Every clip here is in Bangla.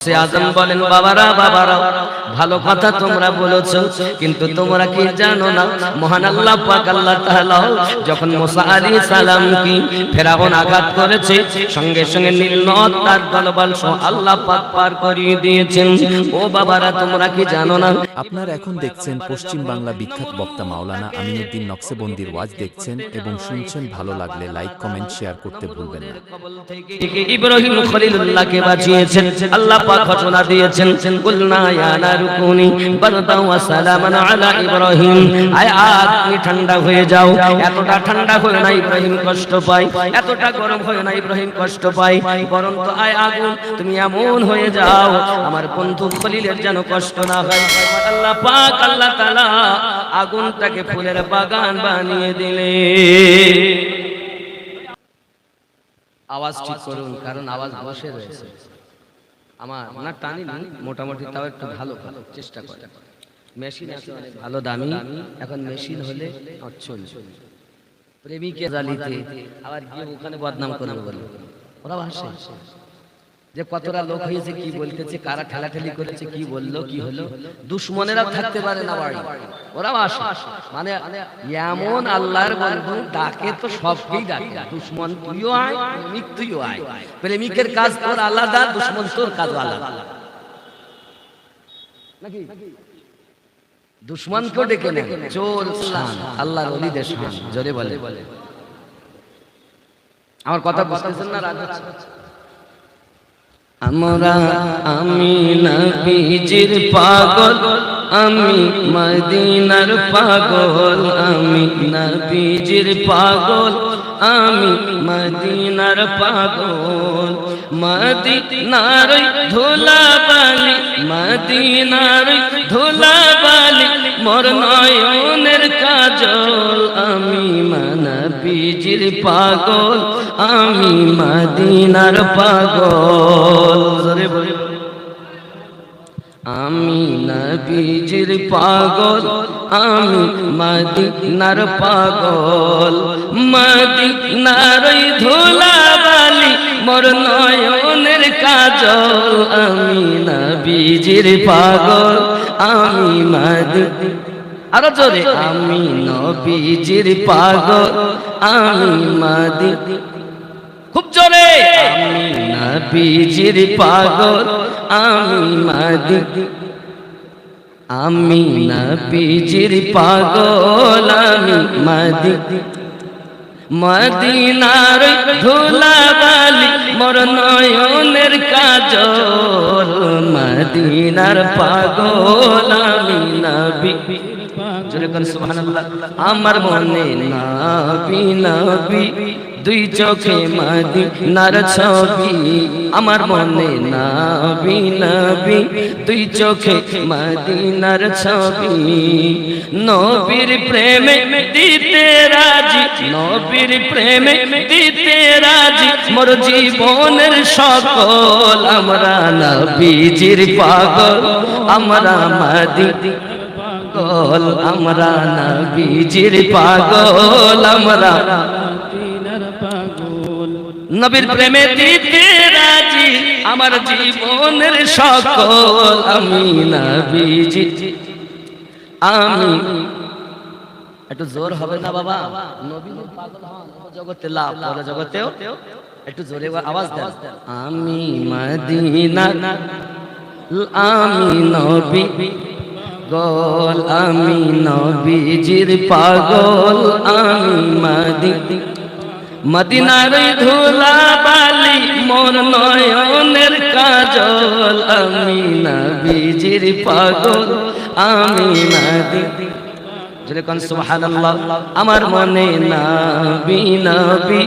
আজম বলেন, বাবারা বাবারা ভালো কথা তোমরা বলেছো, কিন্তু তোমরা কি জানো না মহান আল্লাহ পাক আল্লাহ তাআলা যখন মুসা আলাইহিস সালাম কি ফেরাউন আঘাত করেছে, সঙ্গে সঙ্গে নীল নদ তার দলবল সহ আল্লাহ পাক পার করিয়ে দিয়েছেন। ও বাবারা তোমরা কি জানো না? আপনারা এখন দেখছেন পশ্চিম বাংলা বিখ্যাত বক্তা মাওলানা আমিনুদ্দিন নকশবন্দির ওয়াজ দেখছেন এবং শুনছেন। ভালো লাগলে লাইক কমেন্ট শেয়ার করতে ভুলবেন না। ইব্রাহিম খলিলুল্লাহকে বাঁচিয়েছেন আল্লাহ পাক ঘোষণা দিয়েছেন, কুলনা ইয়া নারু কুনি বারদান ওয়া সালামান আলা ইব্রাহিম, আয় আগ তুমি ঠান্ডা হয়ে যাও। এতটা ঠান্ডা হয় না ইব্রাহিম কষ্ট পায়, এতটা গরম হয় না ইব্রাহিম কষ্ট পায়, বরং তো আয় আগুন তুমি এমন হয়ে যাও আমার বন্ধু খলিলের যেন কষ্ট না হয়। আল্লাহ পাক আল্লাহ তাআলা আগুনটাকে ফুলের বাগান বানিয়ে দিলেন। আওয়াজ ঠিক করুন, কারণ আওয়াজ বসে রয়েছে আমার না, টানি না, মোটামুটি তাও একটু ভালো ভালো চেষ্টা করে। মেশিন আছে অনেক ভালো দামি, এখন মেশিন হলে চলছে। প্রেমিকে জালিতে আবার গিয়ে ওখানে বদনাম করবে বলে ওরা ভাসে যে কতটা লোক হয়েছে, কি বলতেছে, কারা ঠেলাঠেলি করেছে, কি বললো, কি হলো। দুশ্মনেরা থাকতে পারে না বাড়ি, ওরা ভাসে। মানে এমন আল্লাহর বন্ধু ডাকে তো সবকেই ডাকে। দুশ্মন তুইও আয়, প্রেমিক তুইও আয়। প্রেমিকের কাজ তোর আলাদা, দুশ্মন তোর কাজ আলাদা নাকি? দুশ্মনকেও ডেকে নেন, চোর আল্লাহর ওলিদের শান। জোরে বলে, আমার কথা বুঝতেছেন না? রাগ হচ্ছে? আমরা আমি নবীজির পাগল, আমি মদিনার পাগল, আমি নবীজির পাগল, আমি মদিনার পাগল। মদিনার ধুলাবালি, মদিনার ধুলাবালি মোর নয়নের কাজল, আমি নবীজির পাগল, আমি মদিনার পাগল। আমি নবীজির পাগল, আমি মদিনার পাগল। মদিনার ধুলাবালি মোর নয়নের কাজল, আমি নবীজির পাগল, আমি মদিনা। আরো জোরে, আমি নবীজির পাগল, আমি মদিনা। খুব জোরে, আমি নবীজির পাগল, আমি মদিনা। আমি নবীজির পাগল, আমি মদিনা। মদিনার ধুলাবালি মোর নয়নের কাজল, মদিনার পাগল, আমি নবী। জোরে করে সুবহানাল্লাহ। আমার মনে নবী নবী দুই চোখে মদিনার ছবি, আমার মনে নবী নবী দুই চোখে মদিনার ছবি। নবীর প্রেমে দিতে রাজি, নবীর প্রেমে দিতে রাজি মোর জীবনের সকল। আমরা নবীজির পাগল, আমরা মদিনা পাগল, আমরা নবীজির পাগল, আমরা নবীর প্রেমে দিতে রাজি আমার জীবনের সকল। আমি নবীজি, আমি একটু জোর হবে না বাবা? নবীজির পাগল হন জগতে লাভ, পরে জগতেও একটু জোরে আওয়াজ দেন। আমি মদিনা, আমি নবী পাগল, আমি নবীজির পাগল, আমি মদিনা। মদিনার ধুলাবালি মোর নয়নের কাজল, আমি নবীজির পাগল, আমি মদিনা। জোরে কোন সুবহানাল্লাহ। আমার মনে নবী নবী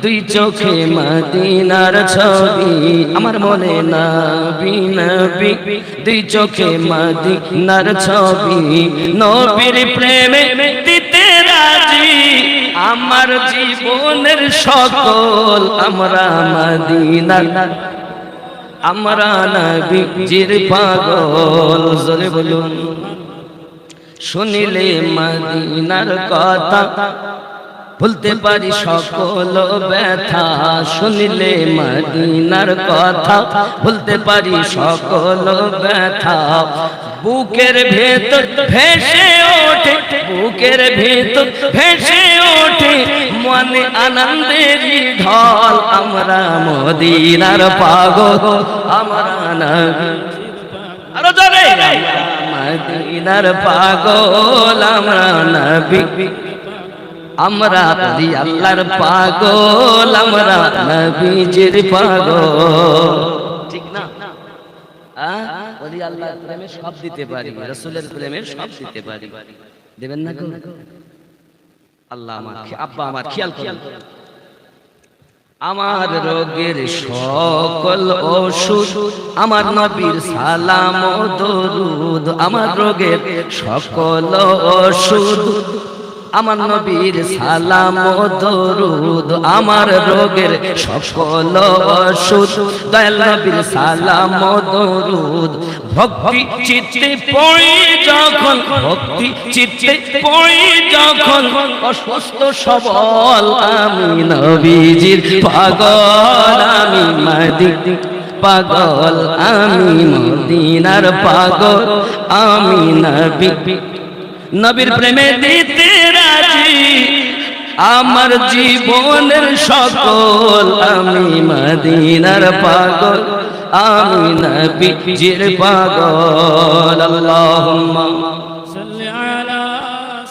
দুই চোখে মদিনার ছবি, আমার মনে নবী নবী দুই চোখে মদিনার ছবি। নবীর প্রেমে দিতে রাজি আমার জীবনের সকল, আমরা মদিনা, আমরা নবীজির পাগল। জোরে বলুন। শুনিলে মদিনার কথা ভুলতে পারি সকল ব্যথা শুনিলে মদিনার কথা, ভুলতে পারি সকল ব্যথা বুকের ভেতর ভেসে ওঠে, বুকের ভেতর ভেসে ওঠে মনে আনন্দের ঢল। আমরা মদিনার পাগল, আমরা নবী আরো জোরে, মদিনার পাগল, আমরা নবী, আমরা বলি আল্লাহর পাগল, আমরা নবীজির পাগল। ঠিক না? বলি আল্লাহর প্রেমে সব দিতে পারি, রাসূলের প্রেমে সব দিতে পারি। দেবেন না গো? আল্লাহ আমার আব্বা আমার খেয়াল করেন। আমার রোগের সকল ওষুধ আমার নবীর সালাম ও দরুদ, আমার রোগের সকল ওষুধ আমার নবীর সালাম ও দরুদ, আমার রোগের সকল ওষুধ দয়াল নবীর সালাম ও দরুদ। ভক্তি চিত্তে পড়ি যখন, ভক্তি চিত্তে পড়ি যখন অসুস্থ সবল আমি নবীজির পাগল, আমি মদিনার পাগল, আমি মদিনার পাগল, আমি নবী নবীর প্রেমে দিতে রাজি আমার জীবনের সকল, আমি মদিনার পাগল, আমি নবীজির পাগল। আল্লাহুম্মা সাল্লি আলা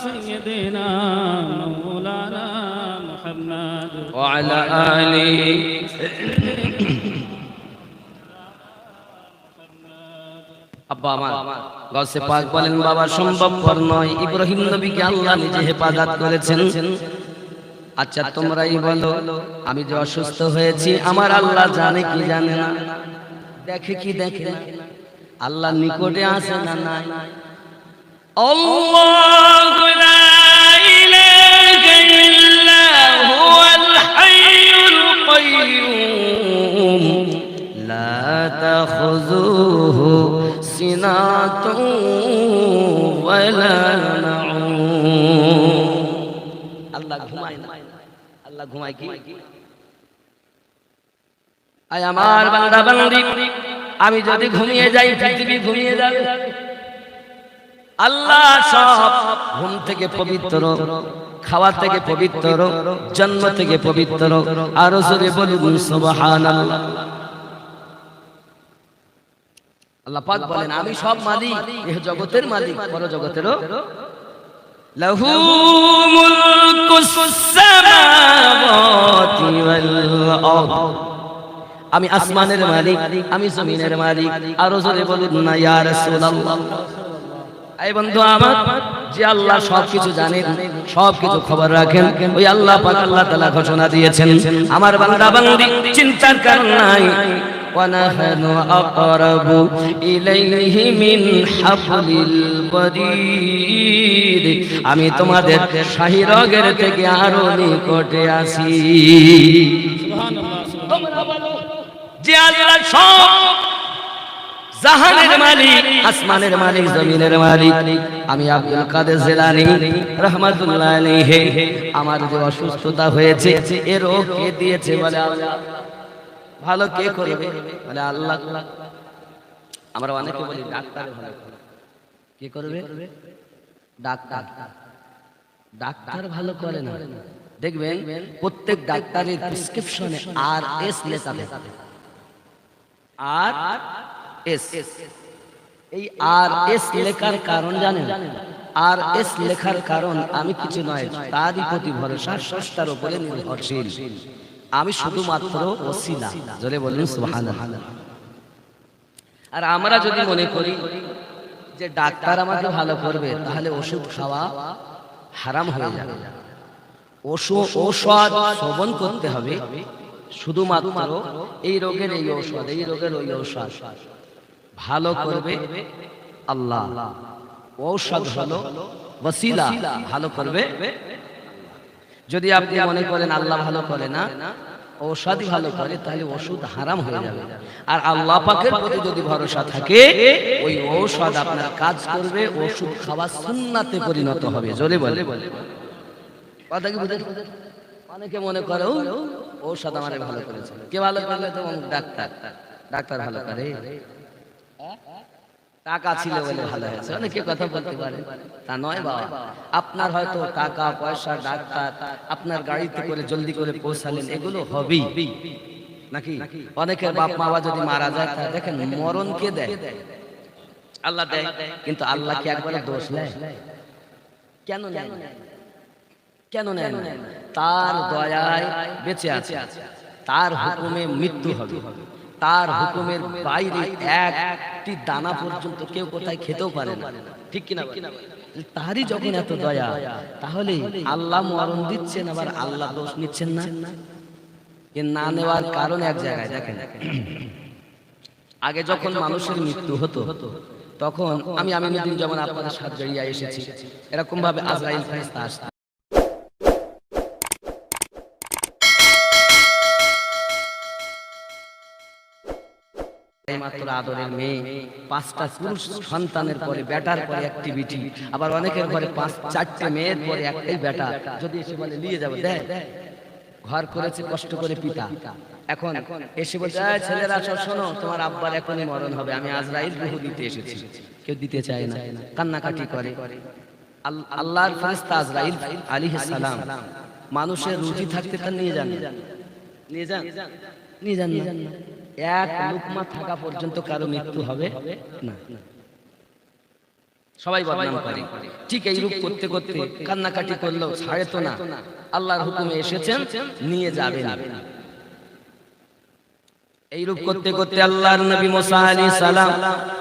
সাইয়্যিদিনা মাওলানা মুহাম্মদ ওয়া আলা আলিহি। আব্বা আমার গাউসে পাক বলেন, বাবা সম্ভবপর নয়, ইব্রাহিম নবীকে আল্লাহ নিজে হেফাজত করেছেন। আচ্ছা তোমরাই বলো, আমি যে অসুস্থ হয়েছি আমার আল্লাহ জানে কি জানে না? দেখে কি দেখে না? আল্লাহ নিকটে আছে না নাই? আল্লাহু লা ইলাহা ইল্লা হুয়াল হাইয়ুল কাইয়্যুম লা তাখুযুহু সিনাতুন ওয়ালা নাউম। আল্লাহ ঘুমায় না। আল্লাহ ঘুমায় কি? আয় আমার বান্দা বান্দি, আমি যদি ঘুমিয়ে যাই পৃথিবী ঘুমিয়ে যাবে। আল্লাহ সব ঘুম থেকে পবিত্র, খাওয়া থেকে পবিত্র, জন্ম থেকে পবিত্র। আরো জোরে বলুন সুবহানাল্লাহ। আল্লাহ পাক বলেন, আমি সব মালিক, এই জগতের মালিক, পর জগতেরও। লাহু মুলকুস সামাওয়াতি ওয়াল আরদ, আমি আসমানের মালিক, আমি জমিনের মালিক। আরো জোরে বলুন না ইয়া রাসূলুল্লাহ। এই বন্ধু আমার, যে আল্লাহ সবকিছু জানেন, সবকিছু খবর রাখেন, ওই আল্লাহ পাক আল্লাহ তাআলা ঘোষণা দিয়েছেন, আমার বান্দা বান্দি চিন্তার কারণ নাই। وَنَحْنُ أَقْرَبُ إِلَيْهِ مِنْ حَبْلِ الْوَرِيدِ, আমি তোমাদের শাহী রগের থেকে আরো নিকটে আছি। যে আল্লাহ সব জাহানের মালিক, আসমানের মালিক, জমিনের মালিক, আমি আব্দুল কাদের জিলানী রাহমাতুল্লাহ আলাইহি, আমার যে অসুস্থতা হয়েছে এর রোগ কে দিয়েছে? বলে আল্লাহ। ভালো কে করবে? বলে আল্লাহ। আমরা অনেকে বলি ডাক্তার ভালো করবে। কে করবে? ডাক্তার। ডাক্তার ভালো করে না। দেখবেন প্রত্যেক ডাক্তারের প্রেসক্রিপশনে RS লেখা থাকে। RS, এই RS লেখার কারণ জানেন? RS লেখার কারণ আমি কিছু নয়, তারই প্রতি ভরসা, স্রষ্টার উপরে নির্ভরশীল। আমি শুধুমাত্র ওসিলা। জোরে বলুন সুবহানাল্লাহ। আর আমরা যদি মনে করি যে ডাক্তার আমাকে ভালো করবে, তাহলে ওষুধ খাওয়া হারাম হয়ে যাবে। ঔষধ সেবন করতে হবে শুধুমাত্র এই রোগের এই ঔষধ, এই রোগের ওই ঔষধ। ভালো করবে আল্লাহ, ঔষধ হলো ওসিলা, ভালো করবে। যদি আপনি মনে করেন আল্লাহ ভালো করে না, ঔষধই ভালো করে, তাহলে ওষুধ হারাম হয়ে যাবে। আর আল্লাহ পাকের প্রতি যদি ভরসা থাকে, ওই ঔষধ আপনার কাজ করবে, ওষুধ খাওয়া সুন্নাতে পরিণত হবে। জোরে বলে কথা কি বুঝেন? অনেকে মনে করে ঔষধ আমারে ভালো করেছে। কে ভালো করলে? তো ডাক্তার। ডাক্তার ভালো করে, টাকা ছিল বলে ভালো হয়েছে। অনেকে কথা বলতে পারে, তা নয় বাবা। আপনার হয়তো টাকা পয়সা, ডাক্তার, আপনার গাড়িতে করে জলদি করে পৌঁছালেন, এগুলো হবেই নাকি? অনেকের বাপ মা যদি মারা যায়, তা দেখেন মরণ কে দেয়? আল্লাহ দেয়। কিন্তু আল্লাহ কি একবার দোষ নেয়? কেন নেয়? কেন নেয় না? তার দয়ায় বেঁচে আছে, তার হুকুমে মৃত্যু হবে, তার হুকুমের বাইরে একটি দানা পর্যন্ত কেউ কোথায় খেতেও পারে না, ঠিক কিনা? তারই যখন এত দয়া, তাহলে আল্লাহ মরণ দিচ্ছেন, আবার আল্লাহ দোষ নিচ্ছেন না? এ না নেওয়ার কারণ এক জায়গায় দেখেন। আগে যখন মানুষের মৃত্যু হতো, তখন আমি আমিনুদ্দিন যেমন আপনাদের সাথে জড়িয়ে এসেছি, এরকম ভাবে আজরাইল ফেরেশতা আসতো। মাত্র আদরের মেয়ে, 5টা পুরুষ সন্তানের পরে বেটার পরে একটি বিটি, আবার অনেকের ঘরে 4টে মেয়ের পরে একটাই বেটা। যদি এসে বলে নিয়ে যাবো, দেয়? ঘর করেছে কষ্ট করে পিতা, এখন এসে বলছে ছেলেরা শোনো, তোমার আব্বার এখনই মরণ হবে, আমি আজরাইল রূহ দিতে এসেছি। কেউ দিতে চায় না, কান্নাকাটি করে। আল্লাহর ফেরেশতা আজরাইল আলাইহিস সালাম মানুষের রুজি থাকতে তার নিয়ে যান, নিয়ে যান, নিয়ে যান না। এক লুকমা থাকা পর্যন্ত কারো মৃত্যু হবে না, সবাই বদনাম করে। ঠিক এই রূপ করতে করতে কান্নাকাটি করলেও ছাড়ে তো না। আল্লাহর হুকুমে এসেছেন, নিয়ে যাবেন। এই রূপ করতে করতে আল্লাহর নবী মুসা আলাইহিস সালাম,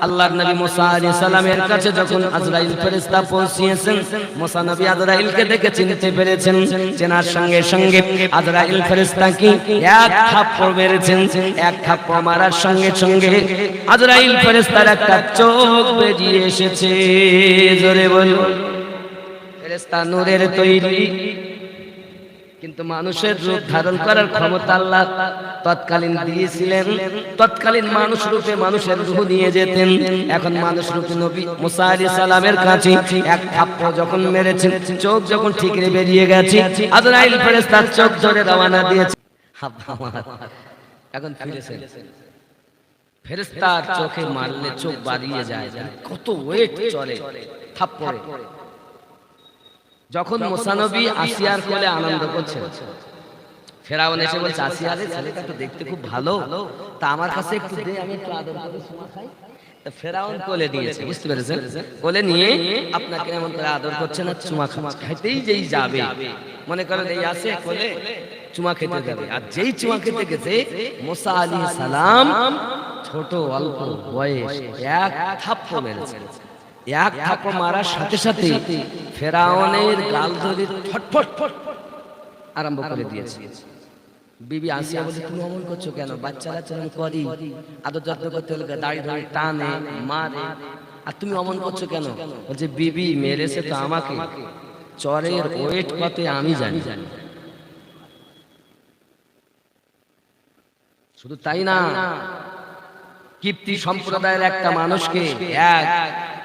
আল্লাহর নবী মুসা আলাইহিস সালামের কাছে যখন আজরাইল ফেরেশতা পৌঁছিয়েছেন, মুসা নবী আজরাইলকে দেখে চিনতে পেরেছেন। চেনার সঙ্গে সঙ্গে আজরাইল ফেরেশতা কি এক থাপ্পড় মেরেছেন। এক থাপ্পড় মারার সঙ্গে সঙ্গে আজরাইল ফেরেশতার একটা চোখ বেরিয়ে এসেছে। জোরে বলুন। ফেরেশতা নূরের তৈরি, কিন্তু মানুষের রূপ ধারণ করার ক্ষমতা আল্লাহ তৎকালীন দিয়েছিলেন। তৎকালীন মানুষ রূপে মানুষের রূহ নিয়ে যেতেন। এখন মানুষ রূপে নবী মুসা আলাইহিস সালামের কাছে এক থাপ্পড় যখন মেরেছেন, চোখ যখন ঠিকরে বেরিয়ে গেছে, আজরাইল ফেরেশতার চোখ ধরে রওনা দিয়েছে। এখন ফিরেছেন, ফেরেশতার চোখে মারলে চোখ বাড়িয়ে যায়, কত ওয়েট চলে থাপ্পড়ে। যখন মুসা নবী আসিয়ার কোলে আনন্দ করছেন, ফেরাউন এসে বলছে, আসিয়া রে, ছেলেটা তো দেখতে খুব ভালো, তা আমার কাছে একটু দে, আমি একটু আদর করে চুমা খাই। ফেরাউন কোলে নিয়েছে, বুঝতে পেরেছেন? কোলে নিয়ে আপনাকে এমন করে আদর করছে না, চুমা খাইতেই যেই যাবে, মনে করেন এই আছে কোলে, চুমা খেতে যাবে। আর যেই চুমা খেতে গেছে, মুসা আলাইহিস সালাম ছোট অল্প বয়স, এক থাপ্পড় মেরেছে। এক থাপ্পড় মারার সাথে সাথে ফেরাউনের গাল ধরে ফটফট আরম্ভ করে দিয়েছে। বিবি আসিয়া বলে, তুমি অমন করছো কেন? বাচ্চারা চরম করি, আদর যত্ন করতে হলে দাড়ি ধরে টানে মারে, আর তুমি অমন করছো কেন? বলছে, বিবি মেরেছে তো আমাকে, চরের ওয়েট কত আমি জানি। শুধু তাই না, কিপ্তি সম্প্রদায়ের একটা মানুষকে এক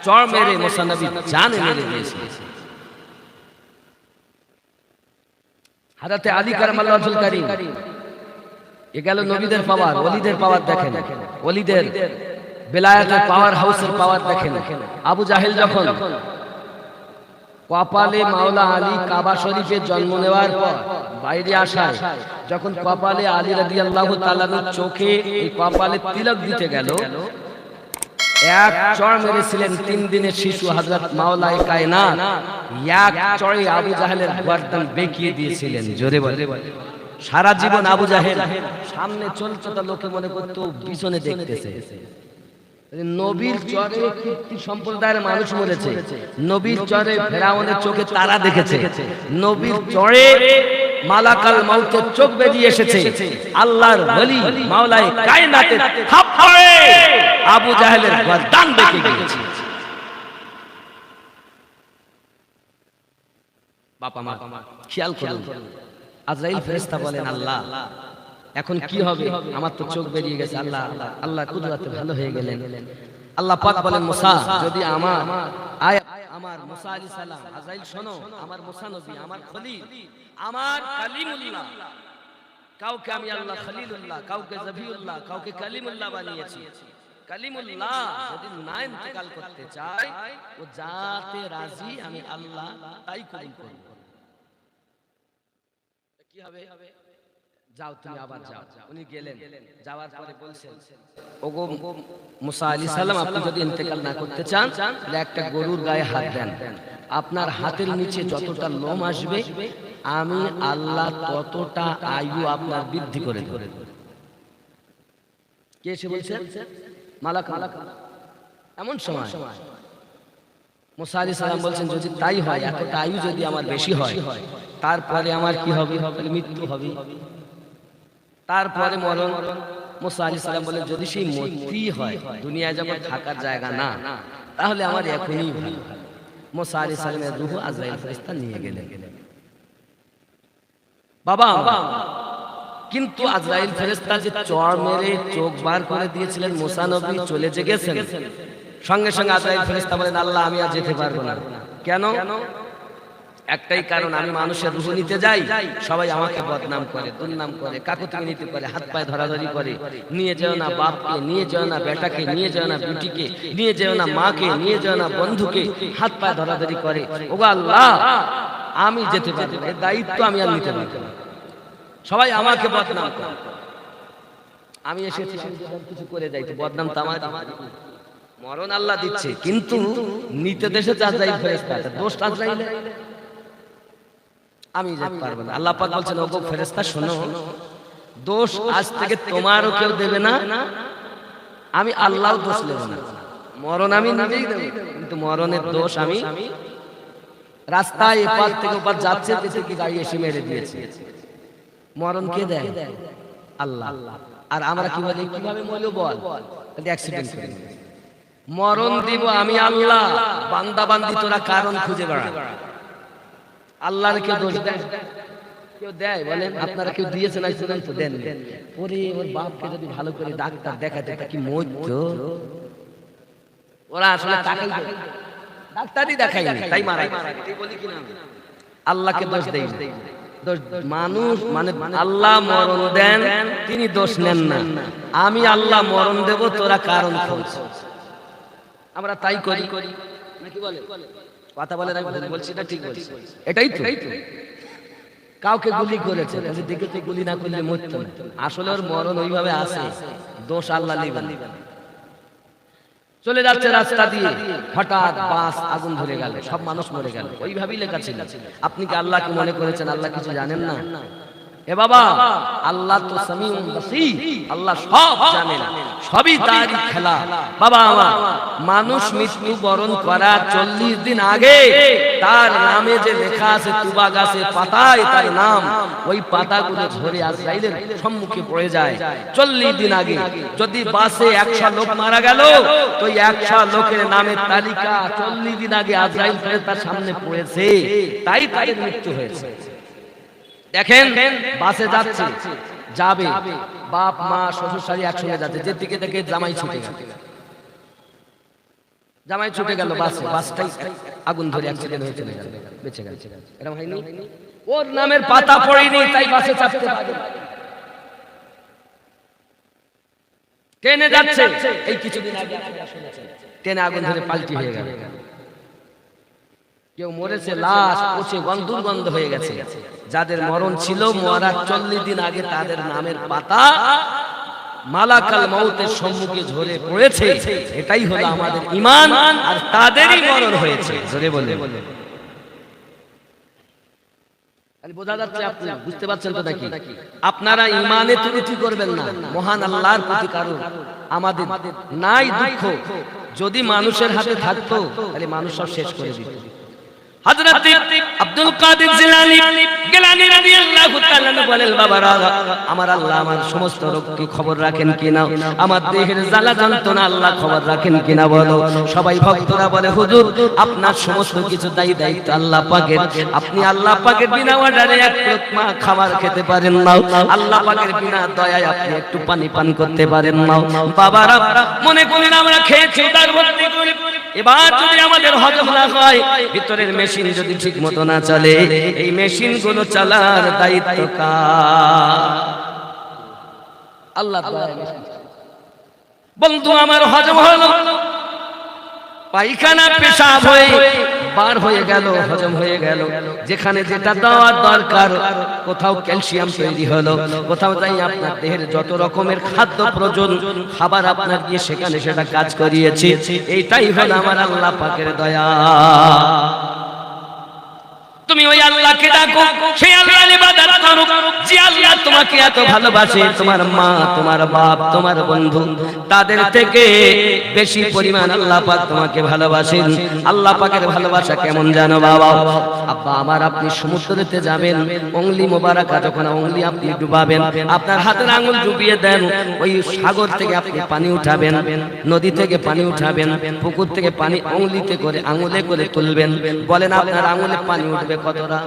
চর মেরে মুসা নবী জানে মেরে দিয়েছে। হযরতে আলী কারামাল্লাহু ওয়াজহুল কারীম, এ গেল নবীদের পাওয়ার, ওলিদের পাওয়ার দেখেন, ওলিদের বেলায়েতের পাওয়ার হাউসের পাওয়ার দেখেন। আবু জাহেল যখন কপালে মাওলা আলী কাবা শরীফে জন্ম নেওয়ার পর বাইরে আসায়, যখন কপালে আলী রাদিয়াল্লাহু তাআলার চোখে এই কপালে তিলক দিতে গেল, এক চড় মেরেছিলেন 3 দিনের শিশু হযরত মাওলায়ে কায়নাত, এক চড়ে আবু জাহেলের গর্দান বেঁকিয়ে দিয়েছিলেন। জোরে বলে। সারা জীবন আবু জাহেল সামনে চলছে, তো লোকে মনে করতো পিছনে দেখতেছে। নবীর চরে কীর্তি সম্প্রদায়ের মানুষ মরেছে, নবীর চরে ফেরাউনের চোখে তারা দেখেছে, নবীর চরে মালাকাল মাউতের চোখ বেরিয়ে এসেছে। আল্লাহর ওলি মাওলায়ে কায়নাতের থাপ্পড়ে আবু জাহেলের গর্দান বেঁকে গিয়েছে। বাবা মা খেয়াল করুন, আজরাইল ফেরেশতা বলেন, আল্লাহ এখন কি হবে? আমার তো চোখ বেরিয়ে গেছে। আল্লাহ আল্লাহ কুদরতে ভালো হয়ে গেলেন। আল্লাহ পাক বলেন, মুসা, যদি আমার মুসা আলাইহিস সালাম, আজরাইল শোনো, আমার মুসা নবী, আমার খলিল, আমার কালিমুল্লাহ, কাউকে আমি আল্লাহ খলিলুল্লাহ, কাউকে জবিউল্লাহ, কাউকে কালিমুল্লাহ বানিয়েছি। কালিমুল্লাহ যদি না ইন্তেকাল করতে চায়, ও যাতে রাজি আমি আল্লাহ তাই কবুল করব। কি হবে? যাও তুমি আবার যাও। উনি গেলেন, যাওয়ার পরে বলছেন, ওগো মুসা আলাইহিস সালাম, আপনি যদি ইন্তেকাল না করতে চান তাহলে একটা গরুর গায়ে হাত দেন, আপনার হাতের নিচে যতটা লোম আসবে আমি আল্লাহ ততটা আয়ু আপনার বৃদ্ধি করে দেব। কে এসে বলছে? মালাক। এমন সময় মুসা আলাইহিস সালাম বলছেন, যদি তাই হয়, এতটা আয়ু যদি আমার বেশি হয়, তারপরে আমার কি হবে? মৃত্যু হবে, তারপরে মরণ। মুসা আলাইহিস সালাম বলেন, যদি সেই মৃত্যু হয়, দুনিয়ায় যখন থাকার জায়গা না, তাহলে আমার এখনই ভালো। মুসা আলাইহিস সালামের রূহ আজরাইল ফেরেশতা নিয়ে গেলেন। বাবা, কিন্তু আজরাইল ফেরেশতা যে চড় মেরে চোখ বার করে দিয়েছিলেন, মুসা নবী চলে যে গেছেন, সঙ্গে সঙ্গে আজরাইল ফেরেশতা বলেন, আল্লাহ আমি আর যেতে পারবো না। কেন? একটাই কারণ, আমি মানুষের রূহ নিতে যাই, সবাই আমাকে বদনাম করে, দুর্নাম করে, কাকুতি মিনতি করে, হাত পায়ে ধরাধরি করে, নিয়ে যেও না বাপকে, নিয়ে যেও না বেটাকে, নিয়ে যেও না বিটিকে, নিয়ে যেও না মাকে, নিয়ে যেও না বন্ধুকে, হাত পায়ে ধরাধরি করে। ওগো আল্লাহ, আমি যেতে পারবো না, এর দায়িত্ব আমি আর নিতে পারবো না, সবাই আমাকে বদনাম করে। আমি এসেছি কিছু করে যাইতে, বদনাম তো আমার, মরণ আল্লাহ দিচ্ছে, কিন্তু নিতে দেশে আজরাইল ফেরেশতা, দোষ আজরাইলের, আমি যেতে পারবো না। আল্লাহ পাক বলছেন, ওগো ফেরেশতা শোনো, দোষ আজ থেকে তোমারও কেউ দেবে না, আমি আল্লাহও দোষ নেব না, মরণ আমি নিজেই দেব, কিন্তু মরণের দোষ আমি, রাস্তায় এপার থেকে ওপার যাচ্ছে, দেখে গাড়ি এসে মেরে দিয়েছে, মরণ কে দেয়? আল্লাহ। আর আমরা কি বলি, কিভাবে মরলো বল? অ্যাক্সিডেন্ট করে মরণ দিব আমি আল্লাহ, বান্দা বান্দি তোরা কারণ খুঁজে বেড়া। আল্লাহর কেউ দোষ দেয়? কেউ দেয়? বলেন আপনারা কেউ দিয়েছেন? তো দেন। ওরে ওর বাপকে যদি ভালো করে ডাক্তার দেখাতে, কি মরতো, ওরা আসলে টাকাই দেয়, ডাক্তারই দেখাই তাই মারা। আল্লাহকে দোষ দেয় মানুষ, মানে আল্লাহ মরণ দেন, তিনি দোষ নেন না। আমি আল্লাহ মরণ দেব, তোরা কারণ খোঁজ। আমরা তাই করি নাকি? বলে কথা বলে, বলছি না ঠিক বলছি? এটাই তো। কাউকে গুলি করেছে, দেখে তো গুলি না করলে মরতো না, আসলে ওর মরণ ওইভাবে আছে, দোষ আল্লাহ নেবেন। চলে যাচ্ছে রাস্তা দিয়ে, হঠাৎ বাস আগুন ধরে গেল, সব মানুষ মরে গেল, ওইভাবেই লেখা ছিল। আপনি কি আল্লাহকে মনে করেছেন আল্লাহ কিছু জানেন না? এ বাবা, আল্লাহ তো সামিউন বাসীর, আল্লাহ সব জানেন, সবই তারই খেলা। বাবা আমার, মানুষ মৃত্যু বরণ করার 40 দিন আগে তার নামে যে লেখা আছে তুবা গাছে পাতায় তার নাম, ওই পাতাগুলো ঝরে আজরাইলের সম্মুখে পড়ে যায় 40 দিন আগে। যদি বাসে 100 লোক মারা গেল, তো 100 লোকের নামের তালিকা 40 দিন আগে আজরাইল ফেরেশতার সামনে পড়েছে, তাই তার মৃত্যু হয়েছে। দেখেন, বাসে যাচ্ছে, যাবে বাপ মা শ্বশুর শাড়ি একসঙ্গে যাচ্ছে, যে দিকে দেখে জামাই ছুটে গেল, জামাই ছুটে গেল, বাসটাই আগুন ধরে অ্যাক্সিডেন্ট হয়ে চলে গেল, বেঁচে গেল। এরকম হয়নি? ওর নামের পাতা পড়েনি, তাই বাসে চাপতে পারে। ট্রেনে যাচ্ছে, এই কিছুদিন আগে ট্রেনে আগুন ধরে পাল্টি হয়ে গেল, কেউ মরেছে, লাশ পচে দুর্গন্ধ হয়ে গেছে। যাদের মরণ ছিল মরার 40 দিন আগে, তাদের নামের পাতা মালাকাল মউতের সম্মুখে ঝরে পড়েছে। এটাই হলো আমাদের ঈমান, আর তাদেরই মরণ হয়েছে। জোরে বলে বোঝা যাচ্ছে? আপনি বুঝতে পারছেন তো নাকি? আপনারা ঈমানে ত্রুটি করবেন না। মহান আল্লাহর প্রতি কারো আমাদের নাই দুঃখ, যদি মানুষের হাতে থাকতো তাহলে মানুষ সব শেষ করে দিত। হযরত আব্দুল কাদের জিলানী রাদিয়াল্লাহু তাআলা বলেন, বাবারা আমার আল্লাহ আমার সমস্ত রোগ কি খবর রাখেন কিনা, আমার দেহের জ্বালা যন্ত্রণা আল্লাহ খবর রাখেন কিনা বলো। সবাই ভক্তরা বলে, হুজুর আপনার সমস্ত কিছু দায়িত্ব আল্লাহ পাকের, আপনি আল্লাহ পাকের বিনা অর্ডারে এক লোকমা খাবার খেতে পারেন না, আল্লাহ পাকের বিনা দয়ায় আপনি একটু পানি পান করতে পারেন না। বাবারা মনে করেন আমরা খেয়েছি তার ভর্তি করে, এবার যদি আমাদের হজম না হয়, ভিতরের মেশিন যদি ঠিক মতো না চলে, এই মেশিন গুলো চালার দায়িত্ব কার? আল্লাহ। বন্ধু আমার হজম হলো, পায়খানা পেশাব হয়ে বার হয়ে গেল, হজম হয়ে গেল, যেখানে যেটা দেওয়ার দরকার, কোথাও ক্যালসিয়াম তৈরি হলো, কোথাও যাই আপনার দেহের যত রকমের খাদ্য প্রয়োজন খাবার আপনার দিয়ে সেখানে সেটা কাজ করিয়েছে। এইটাই হলো আমার আল্লাহ পাকের দয়া। তুমি ওই আল্লাহকে ডাকো, সেই আল্লাহর ইবাদত করো যে আল্লাহ তোমাকে এত ভালোবাসে। তোমার মা, তোমার বাপ, তোমার বন্ধু, তাদের থেকে বেশি পরিমাণ আল্লাহ পাক তোমাকে ভালোবাসেন। আল্লাহ পাকের ভালোবাসা কেমন জানো বাবা? আব্বা আমার, আপনি সমুদ্রেতে যাবেন, অঙ্গুলি মোবারকা যখন অঙ্গুলি আপনি ডুবাবেন, আপনার হাতের আঙুল ডুবিয়ে দেন, ওই সাগর থেকে আপনি পানি উঠাবেন, নদী থেকে পানি উঠাবেন, পুকুর থেকে পানি অঙ্গুলিতে করে আঙুলে করে তুলবেন। বলেন আপনার আঙুলে পানি উঠবে কতটা?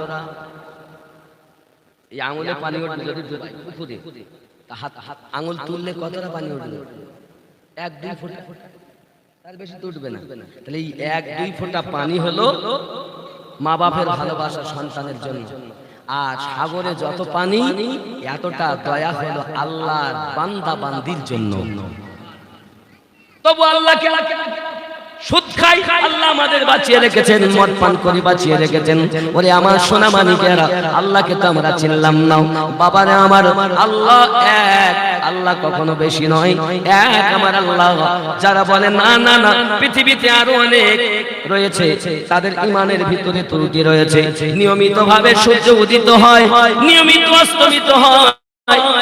এই আঙুলে পানি উঠবে যদি পুকুরে, হাত আঙুল তুললে কতটা পানি উঠবে? 1-2 ফোঁটা, তার বেশি তো উঠবে না। তাহলে এই 1-2 ফোঁটা পানি হলো মা বাপের ভালোবাসা সন্তানের জন্য। আর সাগরে যত পানি, এতটা দয়া হলো আল্লাহর বান্দা বান্দির জন্য। তবু আল্লাহকে সুদ খাই আল্লাহ আমাদের বাঁচিয়ে রেখেছেন, মদ পান করে বাঁচিয়ে রেখেছেন। ওরে আমার সোনা মানিকেরা, আল্লাহকে তো আমরা চিনলাম না। বাবারে আমার, আল্লাহ এক, আল্লাহ কখনো বেশি নয়, এক আমার আল্লাহ। যারা বলে না না না পৃথিবীতে আরো অনেক রয়েছে, তাদের ইমানের ভিতরে ত্রুটি রয়েছে। নিয়মিত ভাবে সূর্য উদিত হয়, নিয়মিত অস্তমিত হয়।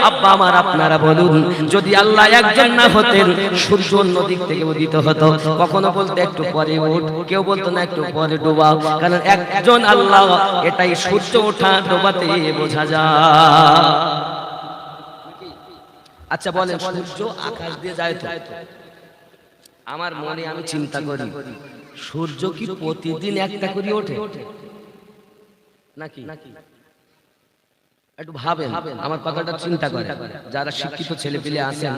আব্বা আমার, আপনারা বলুন, যদি আল্লাহ একজন না হতেন, সূর্য অন্য দিক থেকে উদিত হতো। কখনো বলতে একটু পরে উঠ, কেউ বলতো না একটু পরে ডোবা, কারণ একজন আল্লাহ, এটাই সূর্য ওঠা ডোবাতে বোঝা যায়। আচ্ছা বলেন, সূর্য আকাশ দিয়ে যায় তো? আমার মনে আমি চিন্তা করি, সূর্য কি প্রতিদিন একটা করে ওঠে নাকি? একটু ভাবেন, আমার কথাটা চিন্তা করে। যারা শিক্ষিত ছেলেপিলে আছেন,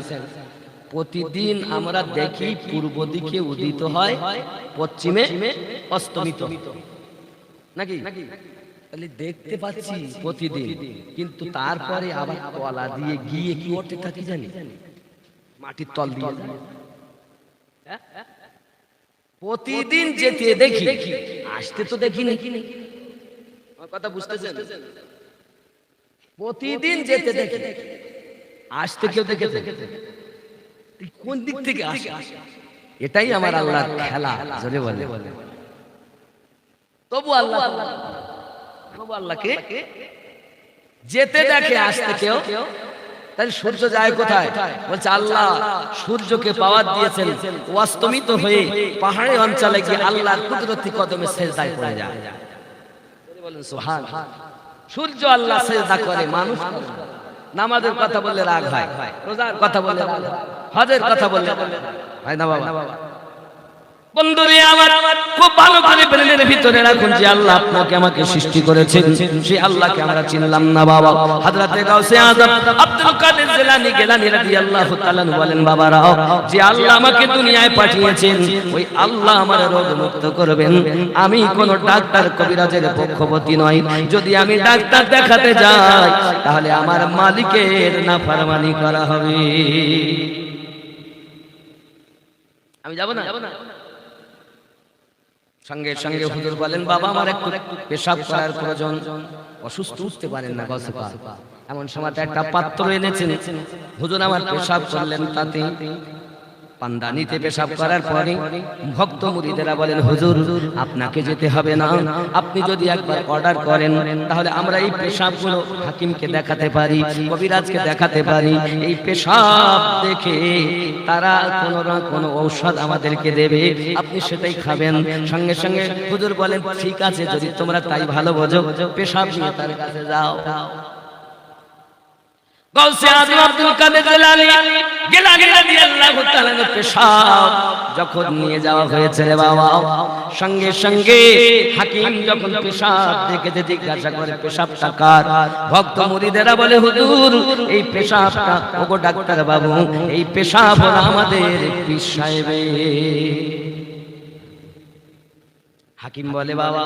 প্রতিদিন আমরা দেখি পূর্ব দিকে উদিত হয়, পশ্চিমে অস্তমিত নাকি? তাহলে দেখতে পাচ্ছি প্রতিদিন, কিন্তু তারপরে আবার তলা দিয়ে গিয়ে কি ওঠে থাকি জানি, মাটির তল দিয়ে। প্রতিদিন যেতে দেখি, আসতে তো দেখি নাকি? আমার কথা বুঝতেছেন? প্রতিদিন যেতে দেখে, আসতে কেউ দেখেছে? কোন দিক থেকে আসে? এটাই আমার আল্লাহর খেলা, জোরে বলে। তবু আল্লাহকে যেতে দেখে, আসতে কেউ। তাহলে সূর্য যায় কোথায়? বলছে আল্লাহ সূর্যকে পাওয়ার দিয়েছেন, অস্তমিত হয়ে পাহাড়ি অঞ্চলে গিয়ে আল্লাহর কুদরতি কদমে সেজদায় পড়ে যায়। বলেন সুবহান। সূর্য আল্লাহ সেজদা করে, মানুষ নামাজের কথা বললে রাগ হয়, রোজার কথা বললে রাগ হয়, হজের কথা বললে হয় না বাবা। বন্ধুরে আমার, খুব ভালো করে ব্রেনের ভিতরে রাখুন যে আল্লাহ আপনাকে আমাকে সৃষ্টি করেছেন, সেই আল্লাহকে আমরা চিনলাম না বাবা। হযরত গাউসে আযম আব্দুল কাদের জিলানী রাদিয়াল্লাহু তাআলা বলেন, বাবারা যে আল্লাহ আমাকে দুনিয়ায় পাঠিয়েছেন, ওই আল্লাহ আমার রোগ মুক্ত করবেন। আমি কোন ডাক্তার কবিরাজের পক্ষপাতী নই। যদি আমি ডাক্তার দেখাতে যাই, তাহলে আমার মালিকের নাফরমানি করা হবে। আমি যাব না। সঙ্গে সঙ্গে হুজুর বলেন, বাবা আমার একটু পেশাব করার প্রয়োজন। অসুস্থ উঠতে পারেন না গসে পা, এমন সময় একটা পাত্র এনেছেন, হুজুর আমার পেশাব করলেন, তাতে পান্দানিতে পেশাব করার পরে ভক্ত মুরিদেরা বলেন, হুজুর আপনাকে যেতে হবে না, আপনি যদি একবার অর্ডার করেন তাহলে আমরা এই পেশাবগুলো হাকিমকে দেখাতে পারি, কবিরাজকে দেখাতে পারি। এই পেশাব দেখে তারা কোনো না কোনো ঔষধ আমাদেরকে দেবে, আপনি সেটাই খাবেন। সঙ্গে সঙ্গে হুজুর বলেন, ঠিক আছে, যদি তোমরা তাই ভালো বোঝো, পেশাব নিয়ে তার কাছে যাও। গাউসে আজম আব্দুল কাদের জিলানী রাদিয়াল্লাহু তাআলা পেশাব যখন নিয়ে যাওয়া হয়েছে রে বাবা, সঙ্গে সঙ্গে হাকিম যখন পেশাব দেখে জিজ্ঞাসা করে পেশাবটা কার? ভক্ত মুরিদেরা বলে, হুজুর এই পেশাবটা, ওগো ডাক্তার বাবু, এই পেশাব হলো আমাদের পীর সাহেবের। হাকিম বলে, বাবা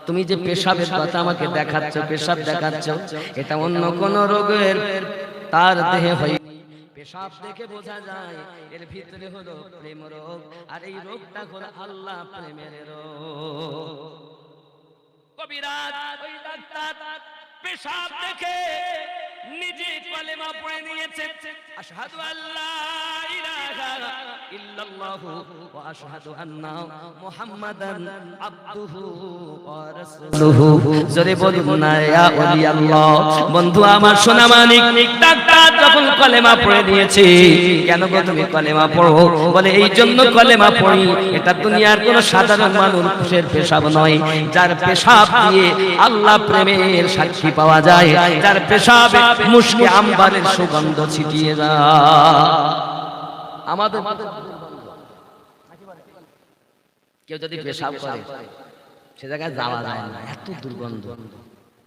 তুমি যে পেশাবের কথা আমাকে দেখাচ্ছ, পেশাব দেখাচ্ছ, এটা অন্য কোন রোগের তার দেহে হয়। পেশাব দেখে বোঝা যায় এর ভিতরে হলো প্রেম রোগ, আর এই রোগটা হলো আল্লাহ প্রেমের রোগ। কবিরাজ ওই ডাক্তার পেশাব দেখে নিজে কলেমা পড়ে নিয়েছে, আশহাদু আল্লা ইলাহা ইল্লাল্লাহু ওয়া আশহাদু আন্না মুহাম্মাদান আবদুহু ওয়া রাসূলুহু। জোরে বলুন না ইয়া ওলি আল্লাহ। বন্ধু আমার সোনা মানিক, ডাক্তার যখন কলেমা পড়ে নিয়েছে, কেন গো তুমি কলেমা পড়ো? বলে এই জন্য কলেমা পড়ি, এটা দুনিয়ার কোন সাধারণ মানুষের পেশাব নয়, যার পেশাব দিয়ে আল্লাহ প্রেমের সাক্ষী পাওয়া যায়, যার পেশাবে মুশকে আম্বারের সুগন্ধ ছিটিয়ে যায়। আমাদের কেউ যদি পেশাব করে সে জায়গায় যাওয়া যায় না, এত দুর্গন্ধ।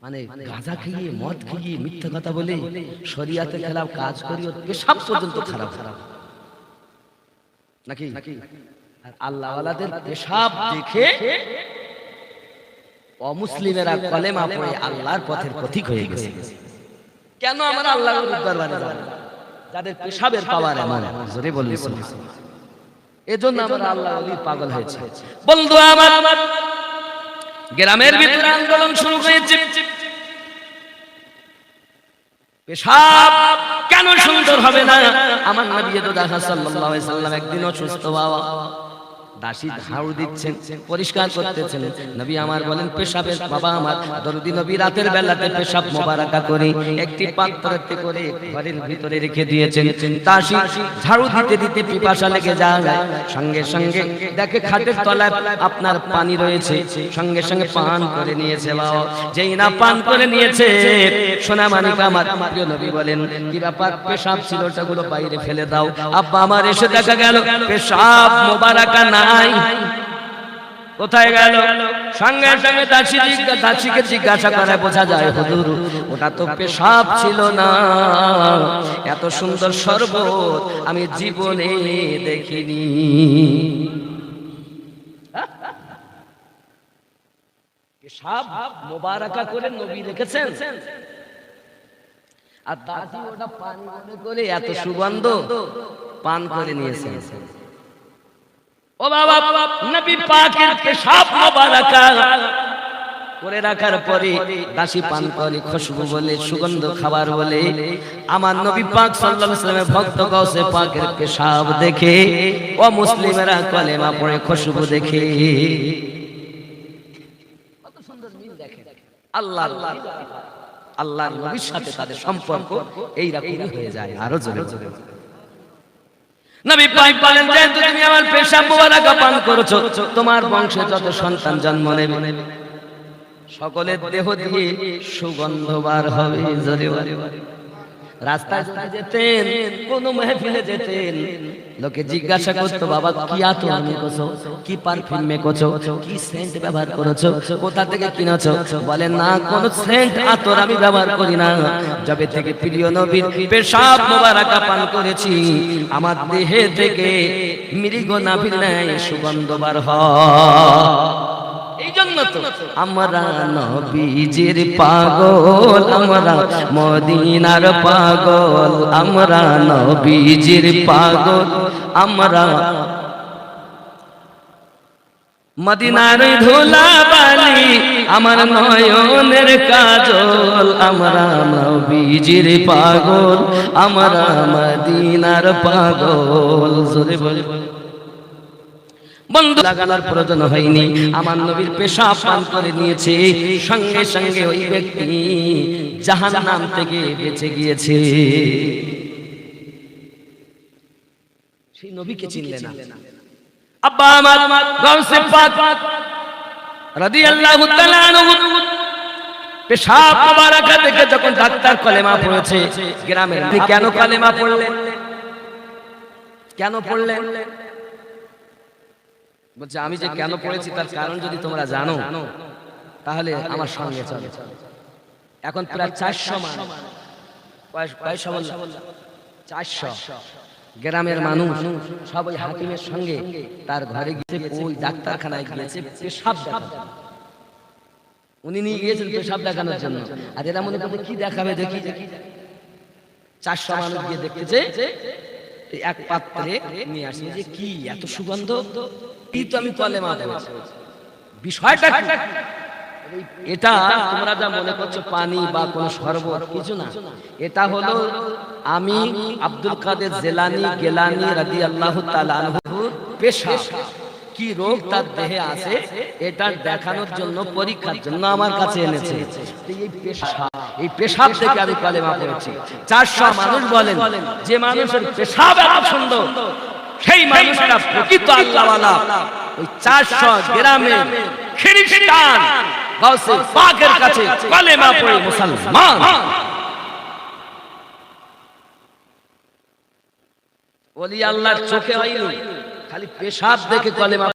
মানে গাঁজা খেয়ে, মদ খেয়ে, মিথ্যা কথা বলে, শরিয়াতের খেলাফ কাজ করি, পেশাব পর্যন্ত খারাপ খারাপ নাকি? আর আল্লাহওয়ালাদের পেশাব দেখে অমুসলিমেরা কলেমা পড়ে আল্লাহর পথের পথিক হয়ে গেছে। কেন আমরা আল্লাহর দরবারে যাব? যাদের পেশাবের পাওয়ার এমন, জোরে বলুন সুবহানাল্লাহ। এজন্য আমরা আল্লাহ ওলির পাগল হয়েছে। বন্ধু আমার, গ্রামের ভিতরে আন্দোলন শুরু হয়েছে, পেশাব কেন সুন্দর হবে না? আমার নবী সাল্লাল্লাহু আলাইহি সাল্লাম একদিন অসুস্থ বাবা, দাসী ঝাড়ু দিচ্ছেন, পরিষ্কার করতেছেন। নবী আমার বলেন, পেশাবের বাবা আমার দরদি নবী রাতের বেলাতে পেশাব মোবারকা করে একটি পাত্রতে করে ঘরের ভিতরে রেখে দিয়েছেন। দাসী ঝাড়ু দিতে দিতে পিপাসা লেগে যায়, সঙ্গে সঙ্গে দেখে খাটের তলায় আপনার পানি রয়েছে, সঙ্গে সঙ্গে পান করে নিয়েছে বাবা। যেই না পান করে নিয়েছে, সোনা মানিক আমার প্রিয় নবী বলেন, কি ব্যাপার? পেশাব ছিল, ওটাগুলো বাইরে ফেলে দাও। আব্বা আমার এসে দেখা গেল পেশাব মোবারকা নাই, কোথায় গেল? সঙ্গে সঙ্গে দাসীকে জিজ্ঞাসা করে বোঝা যায়, হুজুর ওটা তো পেশাব ছিল না, এত সুন্দর শরবত আমি জীবনে দেখিনি। পেশাব মোবারকা করে নবী রেখেছেন, আর দাসী ওটা পান করে এত সুগন্ধ পান করে নিয়েছেন। ও বাবা, নবী পাকের পেশাব মোবারকা করে রাখার পরে দাসী পান করে খুশবু বলে, সুগন্ধ খাবার বলে, আমার নবী পাক সাল্লাল্লাহু আলাইহি ওয়াসাল্লামের ভক্ত গাউসে পাকের পেশাব দেখে ও মুসলিমেরা কলেমা পড়ে খুশবু দেখে। কত সুন্দর মিল দেখেন। আল্লাহর নবীর সাথে তাদের সম্পর্ক এই রকমই হয়ে যায়। আরো জোরে জোরে নবী পাক বলেন, যে তুমি আমার পেশাব মোবারক পান করেছো, তোমার বংশে যত সন্তান জন্ম নেবে সকলের দেহ দিয়ে সুগন্ধ বার হবে। জোরে জোরে রাস্তায় যেতেন, কোন মেহফিলে যেতেন, লোকে জিজ্ঞাসা করতো, বাবা কি আতর মেখেছো, কি পারফিউম মেখেছো, কি সেন্ট ব্যবহার করেছো, কোথা থেকে কিনেছো? বলেন না, কোন সেন্ট আতর আমি ব্যবহার করি না, যবে থেকে প্রিয় নবীর পেশাব মোবারক পান করেছি আমার দেহে থেকে মৃগ নাভির ন্যায় সুগন্ধ বার হয়। এই জন্য তো আমরা নবীজির পাগল, আমরা মদিনার পাগল, আমরা নবীজির পাগল, আমরা মদিনার ধুলাবালি আমার নয়নের কাজল, আমরা নবীজির পাগল, আমরা মদিনার পাগল। জোরে বল বন্ধু, লাগানোর প্রয়োজন হয়নি, আমার নবীর পেশাব পান করে নিয়েছে, সঙ্গে সঙ্গে ওই ব্যক্তি জাহান্নাম থেকে বেঁচে গিয়েছে। সেই নবীকে চিনলে না। আব্বা আমার গাউসে পাক রাদিয়াল্লাহু তাআলা আনহু পেশাব মোবারক দেখে যখন ডাক্তার কলেমা পড়েছে গ্রামের, আপনি কেন কলেমা পড়লেন? কেন পড়লেন? বলছে আমি যে কেন পড়েছি তার কারণ যদি তোমরা জানো তাহলে আমার সঙ্গে চলো। এখন প্রায় 400 মানুষ, কয়শো বললাম? 400 গ্রামের মানুষ সব ওই হাকিমের সঙ্গে তার ঘরে গিয়েছে, ওই ডাক্তারখানায় গিয়েছে পেশাব দেখাতে। উনি নিয়ে গিয়েছেন পেশাব দেখানোর জন্য। আর এরা মনে করছে কি দেখাবে, দেখি 400 মানুষ গিয়ে দেখতেছে এক পাত্রে নিয়ে আসছে যে কি এত সুগন্ধ, এই তো আমি কলেমা পড়েছি। বিষয়টা কি? এটা তোমরা যা মনে করছো পানি বা কোনো শরবত, কিছু না। এটা হলো আমি আব্দুল কাদের জিলানী গিলানী রাদিয়াল্লাহু তাআলা আনহুর পেশাব, কি রোগ তার দেহে আছে এটা দেখানোর জন্য, পরীক্ষার জন্য আমার কাছে এনেছে। এই পেশাব থেকে আমি কলেমা পড়েছি। 400 মানুষ বলেন যে মানুষের পেশাব এত সুন্দর সেই মানুষটা প্রকৃত আল্লাহওয়ালা। ওই 400 গ্রামে খ্রিস্টান গাউসে পাকের কাছে কলেমা পড়ে মুসলমান। ওলি আল্লাহর চোখে হয়নি, খালি পেশাব দেখে কলেমা